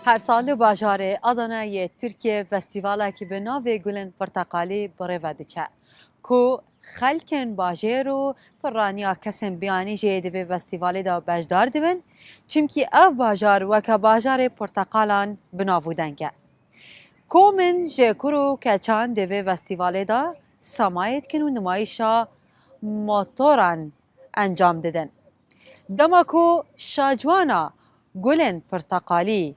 Her sal bajarê Adanayê Tirkiye festîvalekî bi navê Gulên Porteqalî bi rêve diçe ku xelkên bajêr û pirraniya kesên biyanî jê di vê festîvalê de bejdar dibin çimkî ev bajar weke bajarê porteqalan binavûdeng e. Komên ji kur û keçan di vê festîvalê de semayê dikin û nimayişa motoran encam didin. Dema ku şacwana Gulên Porteqalî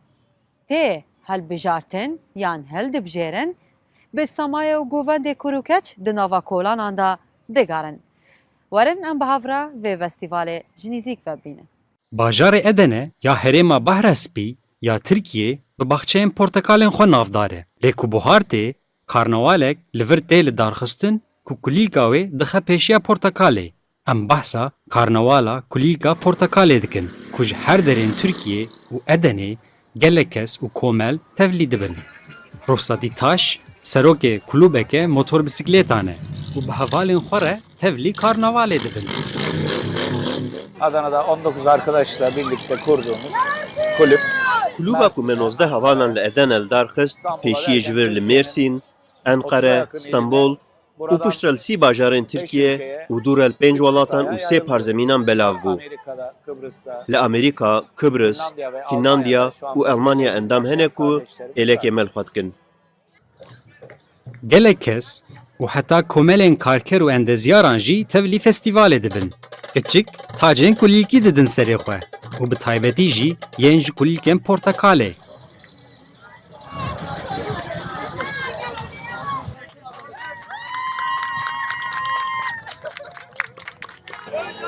tê helbijartin yan heldibjêrin, bi semaya û govendê kur û keç di nava kolanan de digarin. Werin em bi havra vê festîvalê ji nîzik vebînin. Bajarê Edenê ya herêma Behrespî ya Tirkiye bi baxçeyên portekalên xwe navdar e. Lê ku buhar tê, karnavalek li vir tê li darxistin ku kulîlka wê dixe pêşiya portekalê. Em behsa karnavala kulîlka portekalê dikin ku ji her derên Tirkiye û Edenê gelek kes û komel tevlî dibin. Ruhsatî Taş serokê kulûbeke motor bisikletan e û bi hevalên xwe re tevlî karnavalê dibin. Adana'da 19 arkadaşla birlikte kurduğumuz kulüp. Kulûba ku me 19 hevalan li Edenê darxist, pêşiyê ji vir li Mêrsîn, Enqere, İstanbul û piştre li sî bajarên Tirkiye û dûr el 5 welatan û 3 parzemînan belav bû. Li Amerîka, Kıbrıs, Finlandiya û Almanya endam hene ku êlekê me li xwe dikin. Gelek kes û heta komelên karker û endezyaran jî tevlî festîvalê dibin. Kiçik tacên kulîlkî didin serê xwe û bi taybetî jî yên ji kulîlkên portekalê.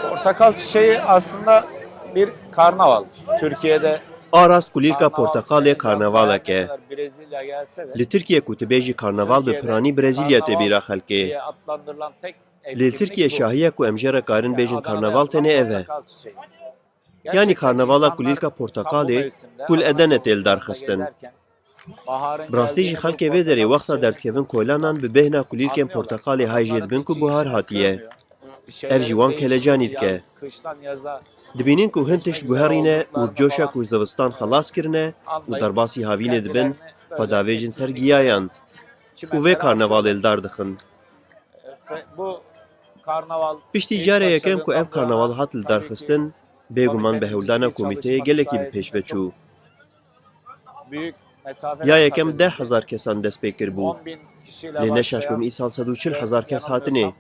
Portakal çiçeği aslında bir karnaval. Türkiye'de Arast kulîlka portekalê karnavalek e. Brezilya gelse de Li Tirkiye ku tibêjî karnaval bi piranî Brezilya tê bîra xelkê. diye adlandırılan tek Li Tirkiye şahiye ku em jê re karin bêjin karnaval tenê ev e. Yani karnavala kulîlka portekalê ku li Edenê tê li darxistin. Bi rastî jî xelkê vê derê wexta derdkevin kolanan bi bêhna kulîlkên portekalê hay jê dibin ku buhar hatiye. Ev jî wan kelecanî dike. Dibînin ku hin tişt guherîne û bi coşa ku zivistan xelas kirine û derbasî havînê dibin, xwe davêjin ser giyayan û vê karnavalê li dar dixin. Piştî carê yekem ku ev karnaval hat li darxistin, bêguman bi hewldana komîteyê gelekî bi pêş veçû. Ya yekem 10,000 kesan dest pê kirbû. Lê neşaşbim îsal 140,000 kes hatine.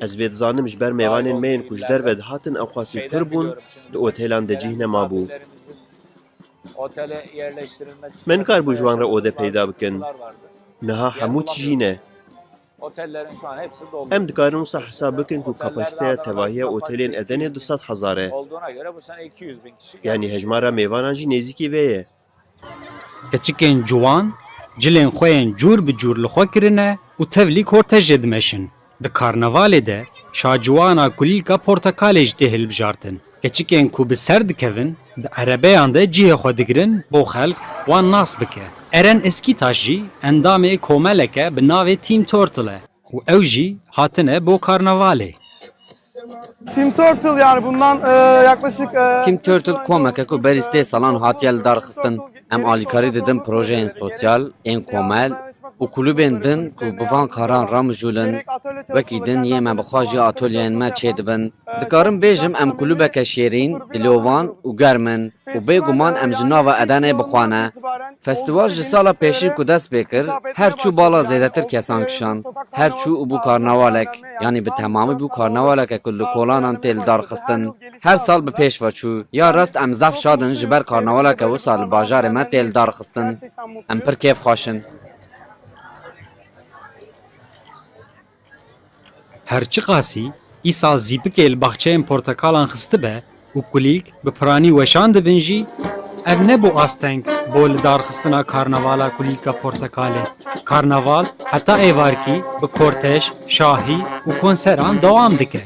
Ez vê dizanim ji ber mêvanên me yên ku ji derve dihatin ew xwasî pir bûn, di otêlan de cih nemabû. Me nikar bû ji wan re ode peyda bikin. Niha hemû tijîne. Em dikarin wisa hesab bikin ku kapasiteya tevahiya otelên Edenê 200,000 e. Yani hejmara mêvanan jî nêzîkî vê ye. Keçikên ciwan cilên xwe yên cûr bi cûr li xwe kirine û tevlî kortejê dimeşin. Di karnavalê de şaciwana kulîlka portekalê jî tê hilbijartin. Keçikên ku bi ser dikevin, di erebeyan de cihê xwe digirin bo xelk wan nas bike. Eren Eskitaş jî endamê komeleke bi navê Team Turtle e û ew jî hatine bo karnavalê. Team Turtle yani bundan yaklaşık... Team Turtle komeke ku berî 3 salan hatiye li darxistin. Em alîkarî didin projeyên sosyal, ên komel û kulübên din ku bi van karan ramijûlin, wekî din yê me bixwe jî atölyeyên me çêdibin. Dikarim bêjim em kulübeke şêrîn, dilûvan û germin û bêguman em ji nava Edenê bixwane. Festîval ji sala pêşî ku dest pê kir, her çû bala zêdetir kesan kişand. Her çû û bû karnavalek, yanî bi temamî bû karnavaleke ku li kolanan tê li darxistin. Her sal bi pêş veçû. Ya rast em zef şadin ji ber karnavaleke wisa li bajarê me tê li darxistin. Em pir kêf xweşin. Her çi qasî îsal zîpikê li baxçeyên portekalan xistibe û kulîlk bi piranî weşan dibin jî, ev ne bû asteng bo li darxistina karnavala kulîlka portekalê. Karnaval heta êvarkî bi kortej, şahî û konseran dewam dike.